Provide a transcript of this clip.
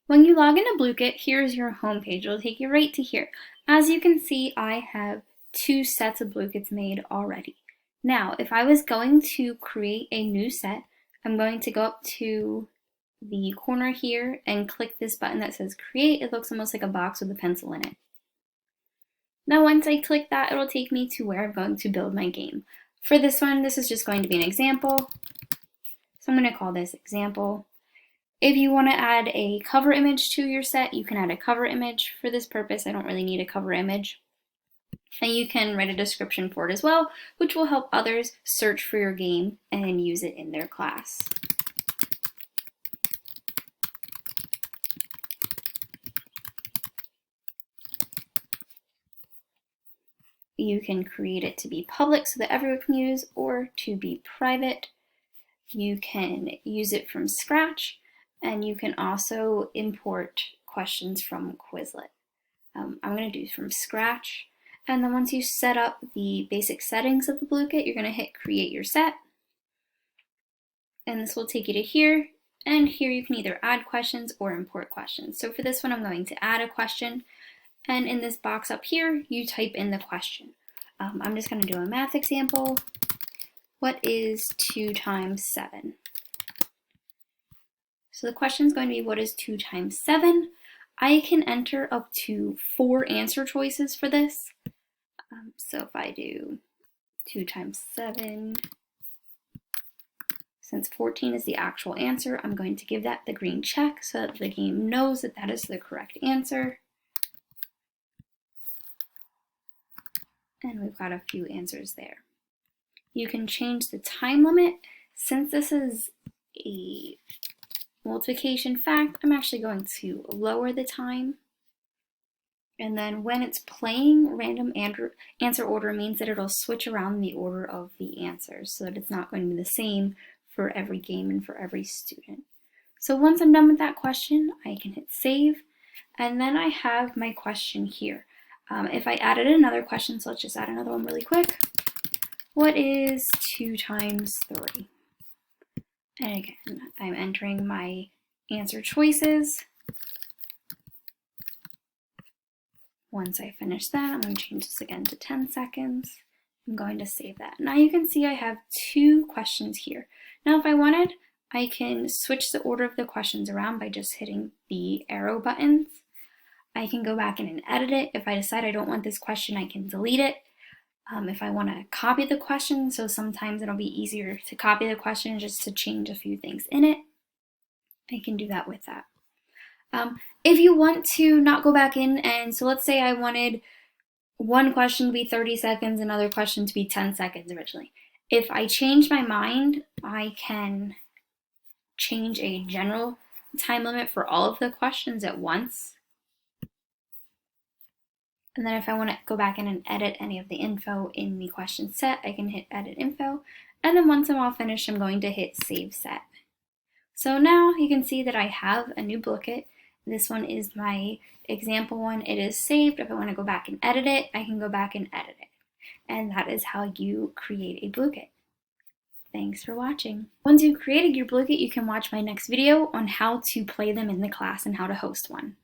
When you log into Blooket, here's your home page. It'll take you right to here. As you can see, I have 2 sets of Blookets made already. Now, if I was going to create a new set, I'm going to go up to the corner here and click this button that says create. It looks almost like a box with a pencil in it. Now, once I click that, it'll take me to where I'm going to build my game. For this one, this is just going to be an example. So I'm going to call this example. If you want to add a cover image to your set, you can add a cover image. For this purpose, I don't really need a cover image. And you can write a description for it as well, which will help others search for your game and use it in their class. You can create it to be public so that everyone can use, or to be private. You can use it from scratch, and you can also import questions from Quizlet. I'm going to do from scratch. And then once you set up the basic settings of the Blooket, you're going to hit create your set. And this will take you to here. And here you can either add questions or import questions. So for this one, I'm going to add a question. And in this box up here, you type in the question. I'm just going to do a math example. What is 2 times 7? So the question is going to be, what is 2 times 7? I can enter up to 4 answer choices for this. So if I do 2 times 7, since 14 is the actual answer, I'm going to give that the green check so that the game knows that that is the correct answer. And we've got a few answers there. You can change the time limit. Since this is a multiplication fact, I'm actually going to lower the time. And then when it's playing, random answer order means that it'll switch around the order of the answers so that it's not going to be the same for every game and for every student. So once I'm done with that question, I can hit save. And then I have my question here. If I added another question, so let's just add another one really quick. What is 2 times 3? And again, I'm entering my answer choices. Once I finish that, I'm going to change this again to 10 seconds. I'm going to save that. Now you can see I have 2 questions here. Now if I wanted, I can switch the order of the questions around by just hitting the arrow buttons. I can go back in and edit it. If I decide I don't want this question, I can delete it. If I want to copy the question, so sometimes it'll be easier to copy the question just to change a few things in it, I can do that with that. If you want to not go back in, and so let's say I wanted one question to be 30 seconds, another question to be 10 seconds originally. If I change my mind, I can change a general time limit for all of the questions at once. And then if I want to go back in and edit any of the info in the question set, I can hit edit info. And then once I'm all finished, I'm going to hit save set. So now you can see that I have a new Blooket. This one is my example one. It is saved. If I want to go back and edit it, I can go back and edit it. And that is how you create a Blooket. Thanks for watching. Once you've created your Blooket, you can watch my next video on how to play them in the class and how to host one.